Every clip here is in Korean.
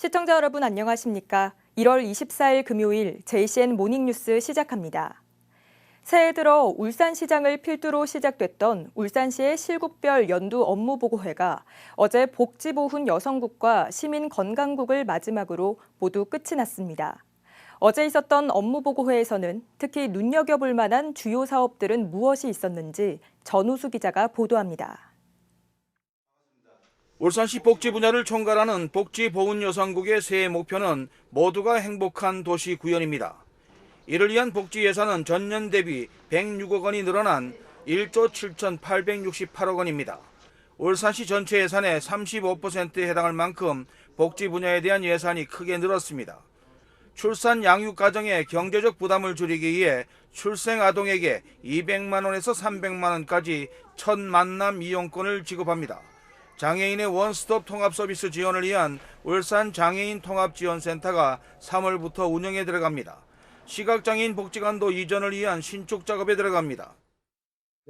시청자 여러분 안녕하십니까? 1월 24일 금요일 JCN 모닝뉴스 시작합니다. 새해 들어 울산시장을 필두로 시작됐던 울산시의 실국별 연두 업무보고회가 어제 복지보훈 여성국과 시민건강국을 마지막으로 모두 끝이 났습니다. 어제 있었던 업무보고회에서는 특히 눈여겨볼 만한 주요 사업들은 무엇이 있었는지 전우수 기자가 보도합니다. 울산시 복지 분야를 총괄하는 복지보훈여성국의 새해 목표는 모두가 행복한 도시 구현입니다. 이를 위한 복지 예산은 전년 대비 106억 원이 늘어난 1조 7,868억 원입니다. 울산시 전체 예산의 35%에 해당할 만큼 복지 분야에 대한 예산이 크게 늘었습니다. 출산 양육 가정의 경제적 부담을 줄이기 위해 출생 아동에게 200만 원에서 300만 원까지 첫 만남 이용권을 지급합니다. 장애인의 원스톱 통합 서비스 지원을 위한 울산 장애인 통합지원센터가 3월부터 운영에 들어갑니다. 시각장애인 복지관도 이전을 위한 신축 작업에 들어갑니다.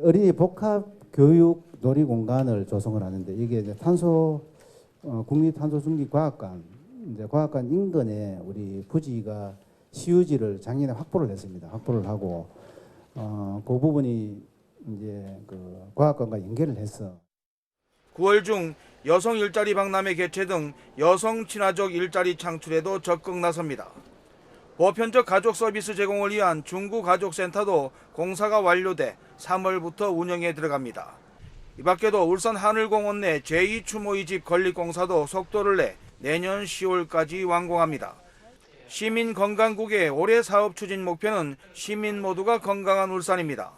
어린이 복합 교육 놀이공간을 조성을 하는데 이게 이제 국립탄소중립과학관 과학관 인근에 우리 부지가 시유지를 작년에 확보를 했습니다. 확보를 하고 그 부분이 이제 그 과학관과 연계를 해서 9월 중 여성 일자리 박람회 개최 등 여성 친화적 일자리 창출에도 적극 나섭니다. 보편적 가족 서비스 제공을 위한 중구가족센터도 공사가 완료돼 3월부터 운영에 들어갑니다. 이 밖에도 울산 하늘공원 내 제2추모이집 건립공사도 속도를 내 내년 10월까지 완공합니다. 시민건강국의 올해 사업 추진 목표는 시민 모두가 건강한 울산입니다.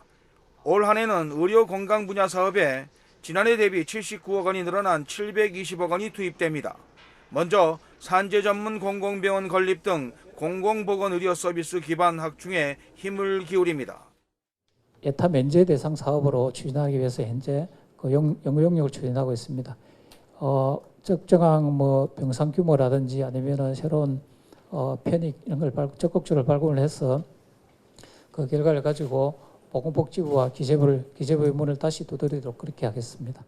올 한 해는 의료 건강 분야 사업에 지난해 대비 79억 원이 늘어난 720억 원이 투입됩니다. 먼저 산재 전문 공공병원 건립 등 공공보건의료 서비스 기반 확충에 힘을 기울입니다. 예타 면제 대상 사업으로 추진하기 위해서 현재 그 영역을 추진하고 있습니다. 적정한 병상 규모라든지 아니면은 새로운 편익 이런 걸 적극적으로 발굴을 해서 그 결과를 가지고 보건복지부와 기재부의 문을 다시 두드리도록 그렇게 하겠습니다.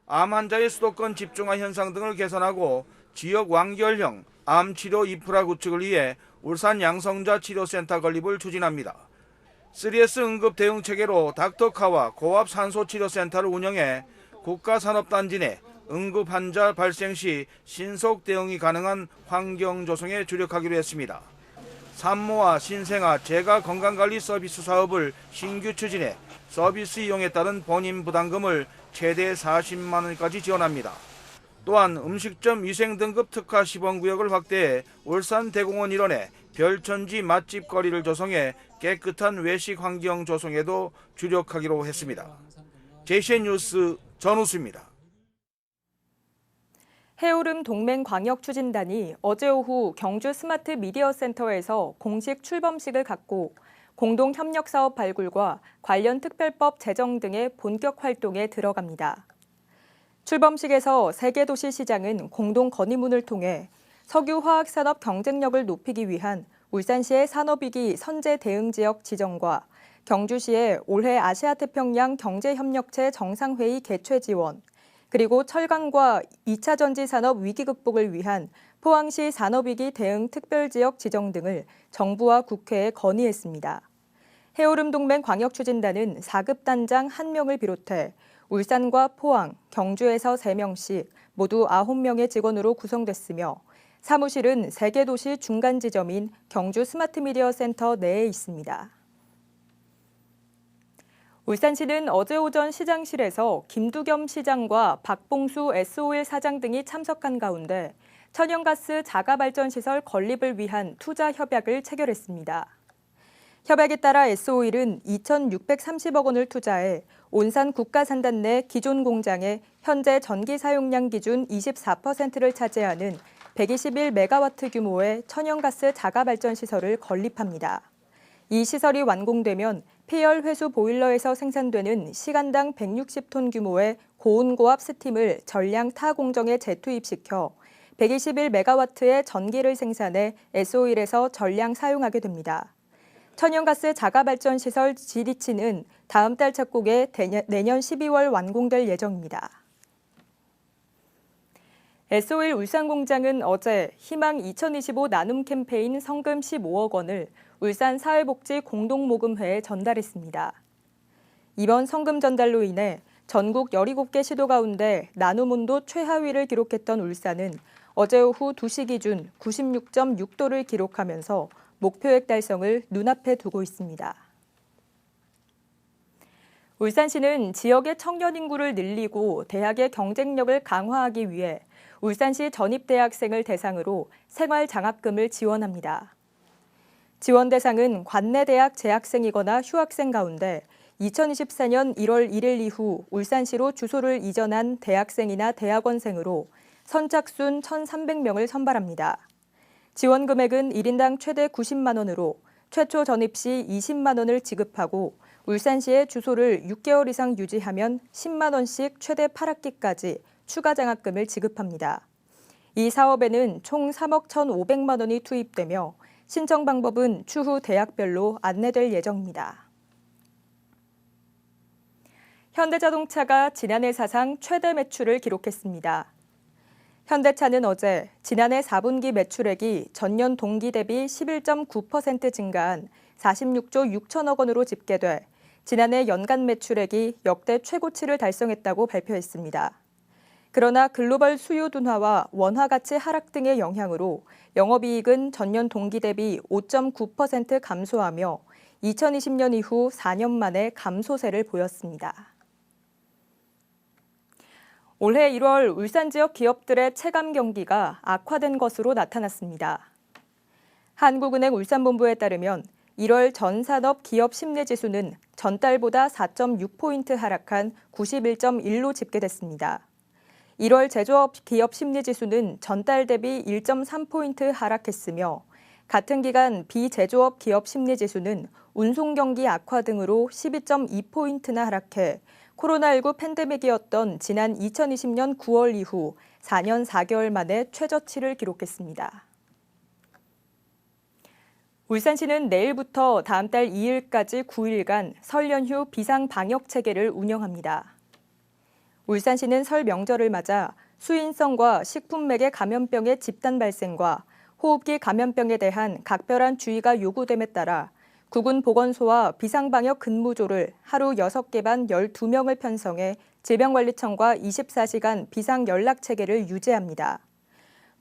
암 환자의 수도권 집중화 현상 등을 개선하고 지역 완결형 암 치료 인프라 구축을 위해 울산 양성자 치료센터 건립을 추진합니다. 3S 응급 대응 체계로 닥터카와 고압 산소 치료센터를 운영해 국가산업단지 내 응급 환자 발생 시 신속 대응이 가능한 환경 조성에 주력하기로 했습니다. 산모와 신생아 재가 건강관리 서비스 사업을 신규 추진해 서비스 이용에 따른 본인 부담금을 최대 40만 원까지 지원합니다. 또한 음식점 위생 등급 특화 시범구역을 확대해 울산 대공원 일원에 별천지 맛집 거리를 조성해 깨끗한 외식 환경 조성에도 주력하기로 했습니다. JCN 뉴스 전우수입니다. 해오름 동맹광역추진단이 어제 오후 경주 스마트 미디어 센터에서 공식 출범식을 갖고 공동협력사업 발굴과 관련 특별법 제정 등의 본격 활동에 들어갑니다. 출범식에서 세계도시시장은 공동 건의문을 통해 석유화학산업 경쟁력을 높이기 위한 울산시의 산업위기 선제 대응지역 지정과 경주시의 올해 아시아태평양 경제협력체 정상회의 개최 지원, 그리고 철강과 2차 전지 산업 위기 극복을 위한 포항시 산업위기 대응 특별지역 지정 등을 정부와 국회에 건의했습니다. 해오름 동맹 광역추진단은 4급 단장 1명을 비롯해 울산과 포항, 경주에서 3명씩 모두 9명의 직원으로 구성됐으며 사무실은 세계도시 중간 지점인 경주 스마트미디어 센터 내에 있습니다. 울산시는 어제 오전 시장실에서 김두겸 시장과 박봉수 S-오일 사장 등이 참석한 가운데 천연가스 자가발전시설 건립을 위한 투자 협약을 체결했습니다. 협약에 따라 S-오일은 2,630억 원을 투자해 온산 국가산단 내 기존 공장의 현재 전기 사용량 기준 24%를 차지하는 121메가와트 규모의 천연가스 자가발전시설을 건립합니다. 이 시설이 완공되면 폐열 회수 보일러에서 생산되는 시간당 160톤 규모의 고온고압 스팀을 전량 타 공정에 재투입시켜 121메가와트의 전기를 생산해 S-오일에서 전량 사용하게 됩니다. 천연가스 자가발전시설 지리치는 다음 달 착공에 내년 12월 완공될 예정입니다. SO일 울산공장은 어제 희망 2025 나눔 캠페인 성금 15억 원을 울산 사회복지 공동모금회에 전달했습니다. 이번 성금 전달로 인해 전국 17개 시도 가운데 나눔 온도 최하위를 기록했던 울산은 어제 오후 2시 기준 96.6도를 기록하면서 목표액 달성을 눈앞에 두고 있습니다. 울산시는 지역의 청년 인구를 늘리고 대학의 경쟁력을 강화하기 위해 울산시 전입대학생을 대상으로 생활장학금을 지원합니다. 지원 대상은 관내대학 재학생이거나 휴학생 가운데 2024년 1월 1일 이후 울산시로 주소를 이전한 대학생이나 대학원생으로 선착순 1,300명을 선발합니다. 지원 금액은 1인당 최대 90만 원으로 최초 전입 시 20만 원을 지급하고 울산시에 주소를 6개월 이상 유지하면 10만 원씩 최대 8학기까지 추가 장학금을 지급합니다. 이 사업에는 총 3억 1,500만 원이 투입되며 신청 방법은 추후 대학별로 안내될 예정입니다. 현대자동차가 지난해 사상 최대 매출을 기록했습니다. 현대차는 어제 지난해 4분기 매출액이 전년 동기 대비 11.9% 증가한 46조 6천억 원으로 집계돼 지난해 연간 매출액이 역대 최고치를 달성했다고 발표했습니다. 그러나 글로벌 수요 둔화와 원화 가치 하락 등의 영향으로 영업이익은 전년 동기 대비 5.9% 감소하며 2020년 이후 4년 만에 감소세를 보였습니다. 올해 1월 울산 지역 기업들의 체감 경기가 악화된 것으로 나타났습니다. 한국은행 울산본부에 따르면 1월 전산업 기업 심리지수는 전달보다 4.6포인트 하락한 91.1로 집계됐습니다. 1월 제조업 기업 심리지수는 전달 대비 1.3포인트 하락했으며 같은 기간 비제조업 기업 심리지수는 운송 경기 악화 등으로 12.2포인트나 하락해 코로나19 팬데믹이었던 지난 2020년 9월 이후 4년 4개월 만에 최저치를 기록했습니다. 울산시는 내일부터 다음 달 2일까지 9일간 설 연휴 비상 방역 체계를 운영합니다. 울산시는 설 명절을 맞아 수인성과 식품매개 감염병의 집단 발생과 호흡기 감염병에 대한 각별한 주의가 요구됨에 따라 구군보건소와 비상방역 근무조를 하루 6개 반 12명을 편성해 질병관리청과 24시간 비상연락체계를 유지합니다.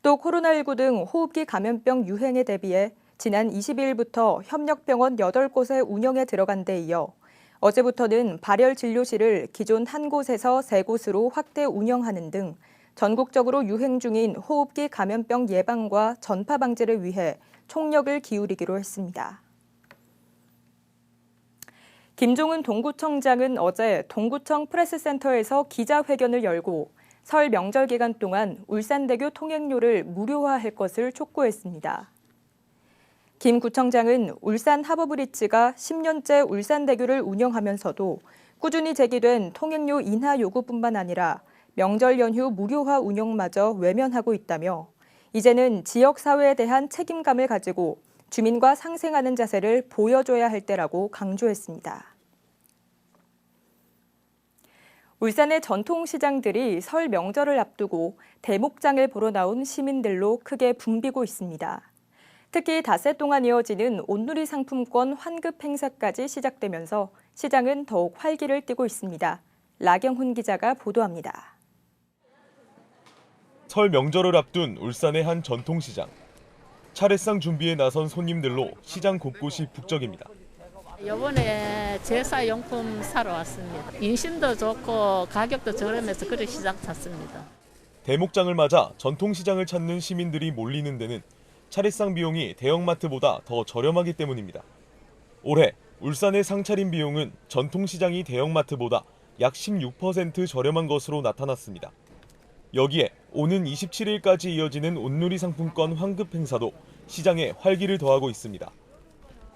또 코로나19 등 호흡기 감염병 유행에 대비해 지난 22일부터 협력병원 8곳의 운영에 들어간 데 이어 어제부터는 발열진료실을 기존 한 곳에서 3곳으로 확대 운영하는 등 전국적으로 유행 중인 호흡기 감염병 예방과 전파 방지를 위해 총력을 기울이기로 했습니다. 김종은 동구청장은 어제 동구청 프레스센터에서 기자회견을 열고 설 명절 기간 동안 울산대교 통행료를 무료화할 것을 촉구했습니다. 김 구청장은 울산 하버브리지가 10년째 울산대교를 운영하면서도 꾸준히 제기된 통행료 인하 요구뿐만 아니라 명절 연휴 무료화 운영마저 외면하고 있다며 이제는 지역사회에 대한 책임감을 가지고 주민과 상생하는 자세를 보여줘야 할 때라고 강조했습니다. 울산의 전통시장들이 설 명절을 앞두고 대목장을 보러 나온 시민들로 크게 붐비고 있습니다. 특히 닷새 동안 이어지는 온누리 상품권 환급 행사까지 시작되면서 시장은 더욱 활기를 띠고 있습니다. 라경훈 기자가 보도합니다. 설 명절을 앞둔 울산의 한 전통시장. 차례상 준비에 나선 손님들로 시장 곳곳이 북적입니다. 이번에 제사용품 사러 왔습니다. 인심도 좋고 가격도 저렴해서 그래 시장 찾습니다. 대목장을 맞아 전통시장을 찾는 시민들이 몰리는 데는 차례상 비용이 대형마트보다 더 저렴하기 때문입니다. 올해 울산의 상차림 비용은 전통시장이 대형마트보다 약 16% 저렴한 것으로 나타났습니다. 여기에 오는 27일까지 이어지는 온누리 상품권 환급 행사도 시장에 활기를 더하고 있습니다.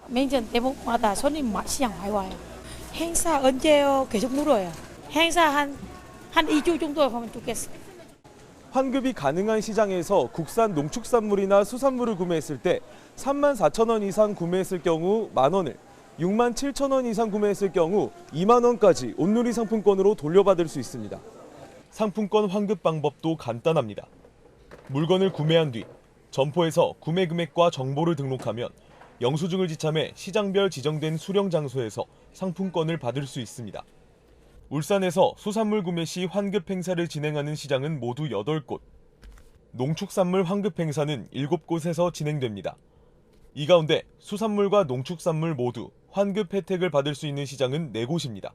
명절 대목마다 손님 시장 많이 와요. 행사 언제요? 계속 물어요. 행사 한 2주 정도 하면 좋겠어요. 환급이 가능한 시장에서 국산 농축산물이나 수산물을 구매했을 때 34,000원 이상 구매했을 경우 만원을, 67,000원 이상 구매했을 경우 2만 원까지 온누리 상품권으로 돌려받을 수 있습니다. 상품권 환급 방법도 간단합니다. 물건을 구매한 뒤 점포에서 구매 금액과 정보를 등록하면 영수증을 지참해 시장별 지정된 수령 장소에서 상품권을 받을 수 있습니다. 울산에서 수산물 구매 시 환급 행사를 진행하는 시장은 모두 8곳, 농축산물 환급 행사는 7곳에서 진행됩니다. 이 가운데 수산물과 농축산물 모두 환급 혜택을 받을 수 있는 시장은 4곳입니다.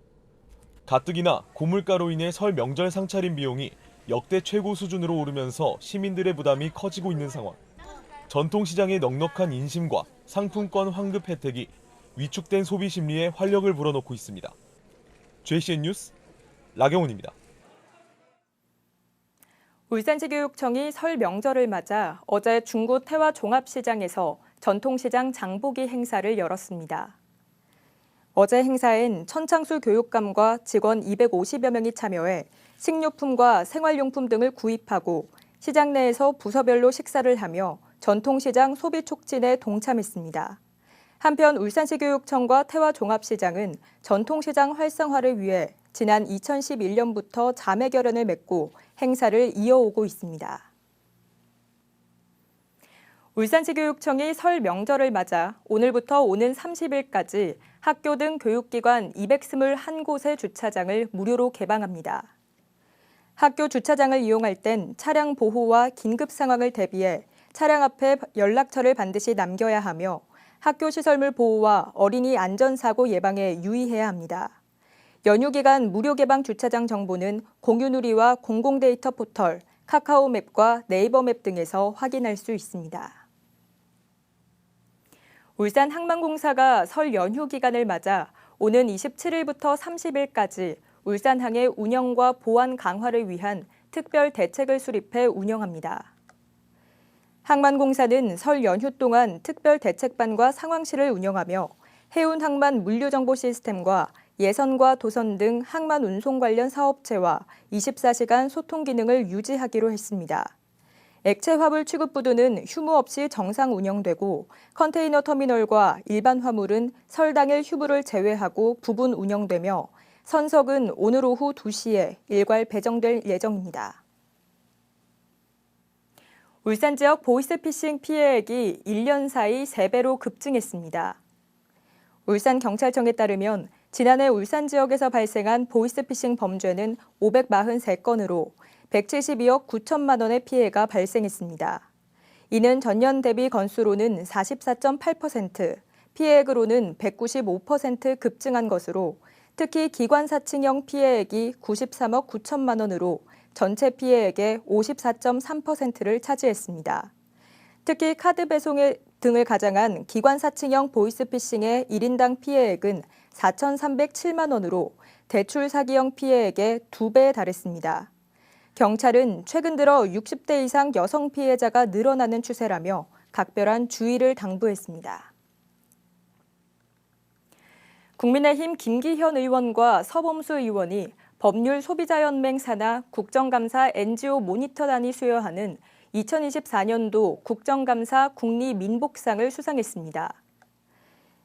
가뜩이나 고물가로 인해 설 명절 상차림 비용이 역대 최고 수준으로 오르면서 시민들의 부담이 커지고 있는 상황. 전통시장의 넉넉한 인심과 상품권 환급 혜택이 위축된 소비 심리에 활력을 불어넣고 있습니다. JCN 뉴스 라경훈입니다. 울산시교육청이 설 명절을 맞아 어제 중구 태화 종합시장에서 전통시장 장보기 행사를 열었습니다. 어제 행사엔 천창수 교육감과 직원 250여 명이 참여해 식료품과 생활용품 등을 구입하고 시장 내에서 부서별로 식사를 하며 전통시장 소비 촉진에 동참했습니다. 한편 울산시교육청과 태화종합시장은 전통시장 활성화를 위해 지난 2011년부터 자매결연을 맺고 행사를 이어오고 있습니다. 울산시교육청이 설 명절을 맞아 오늘부터 오는 30일까지 학교 등 교육기관 221곳의 주차장을 무료로 개방합니다. 학교 주차장을 이용할 땐 차량 보호와 긴급 상황을 대비해 차량 앞에 연락처를 반드시 남겨야 하며 학교 시설물 보호와 어린이 안전사고 예방에 유의해야 합니다. 연휴 기간 무료 개방 주차장 정보는 공유누리와 공공데이터 포털, 카카오맵과 네이버맵 등에서 확인할 수 있습니다. 울산 항만공사가 설 연휴 기간을 맞아 오는 27일부터 30일까지 울산항의 운영과 보안 강화를 위한 특별 대책을 수립해 운영합니다. 항만공사는 설 연휴 동안 특별 대책반과 상황실을 운영하며 해운항만 물류정보 시스템과 예선과 도선 등 항만 운송 관련 사업체와 24시간 소통 기능을 유지하기로 했습니다. 액체 화물 취급부두는 휴무 없이 정상 운영되고 컨테이너 터미널과 일반 화물은 설 당일 휴무를 제외하고 부분 운영되며 선석은 오늘 오후 2시에 일괄 배정될 예정입니다. 울산 지역 보이스피싱 피해액이 1년 사이 3배로 급증했습니다. 울산경찰청에 따르면 지난해 울산 지역에서 발생한 보이스피싱 범죄는 543건으로 172억 9천만 원의 피해가 발생했습니다. 이는 전년 대비 건수로는 44.8%, 피해액으로는 195% 급증한 것으로 특히 기관사칭형 피해액이 93억 9천만 원으로 전체 피해액의 54.3%를 차지했습니다. 특히 카드 배송 등을 가장한 기관사칭형 보이스피싱의 1인당 피해액은 4,307만 원으로 대출 사기형 피해액의 2배에 달했습니다. 경찰은 최근 들어 60대 이상 여성 피해자가 늘어나는 추세라며 각별한 주의를 당부했습니다. 국민의힘 김기현 의원과 서범수 의원이 법률 소비자연맹 산하 국정감사 NGO 모니터단이 수여하는 2024년도 국정감사 국리민복상을 수상했습니다.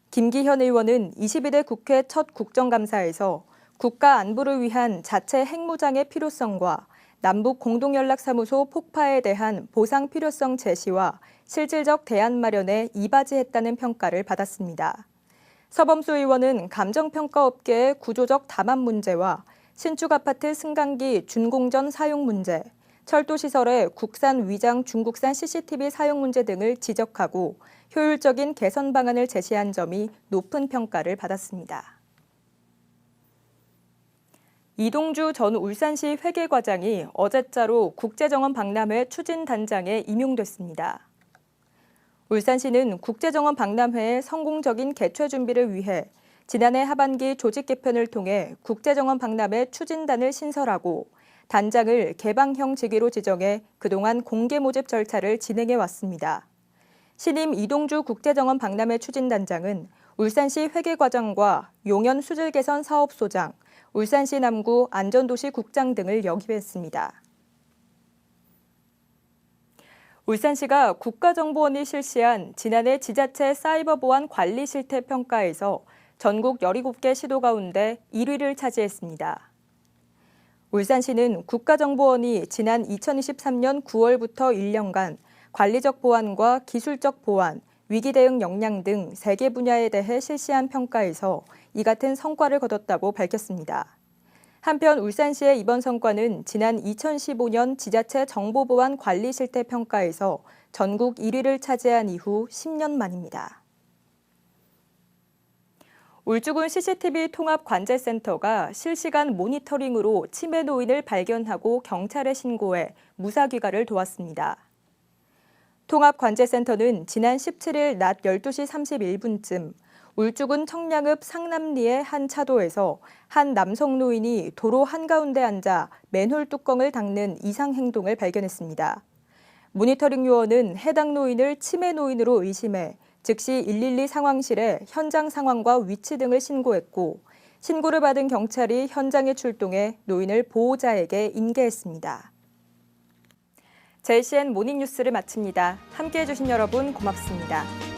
김기현 의원은 22대 국회 첫 국정감사에서 국가 안보를 위한 자체 핵무장의 필요성과 남북 공동연락사무소 폭파에 대한 보상 필요성 제시와 실질적 대안 마련에 이바지했다는 평가를 받았습니다. 서범수 의원은 감정평가 업계의 구조적 담합 문제와 신축 아파트 승강기 준공전 사용 문제, 철도시설의 국산 위장 중국산 CCTV 사용 문제 등을 지적하고 효율적인 개선 방안을 제시한 점이 높은 평가를 받았습니다. 이동주 전 울산시 회계과장이 어제자로 국제정원 박람회 추진단장에 임용됐습니다. 울산시는 국제정원 박람회의 성공적인 개최 준비를 위해 지난해 하반기 조직 개편을 통해 국제정원 박람회 추진단을 신설하고 단장을 개방형 직위로 지정해 그동안 공개 모집 절차를 진행해 왔습니다. 신임 이동주 국제정원 박람회 추진단장은 울산시 회계과장과 용연 수질개선 사업소장, 울산시 남구 안전도시 국장 등을 역임했습니다. 울산시가 국가정보원이 실시한 지난해 지자체 사이버 보안 관리 실태 평가에서 전국 17개 시도 가운데 1위를 차지했습니다. 울산시는 국가정보원이 지난 2023년 9월부터 1년간 관리적 보완과 기술적 보완, 위기 대응 역량 등 3개 분야에 대해 실시한 평가에서 이 같은 성과를 거뒀다고 밝혔습니다. 한편 울산시의 이번 성과는 지난 2015년 지자체 정보보안 관리 실태 평가에서 전국 1위를 차지한 이후 10년 만입니다. 울주군 CCTV 통합관제센터가 실시간 모니터링으로 치매 노인을 발견하고 경찰에 신고해 무사 귀가를 도왔습니다. 통합관제센터는 지난 17일 낮 12시 31분쯤 울주군 청량읍 상남리의 한 차도에서 한 남성 노인이 도로 한가운데 앉아 맨홀 뚜껑을 닦는 이상 행동을 발견했습니다. 모니터링 요원은 해당 노인을 치매 노인으로 의심해 즉시 112 상황실에 현장 상황과 위치 등을 신고했고 신고를 받은 경찰이 현장에 출동해 노인을 보호자에게 인계했습니다. JCN 모닝뉴스를 마칩니다. 함께해 주신 여러분 고맙습니다.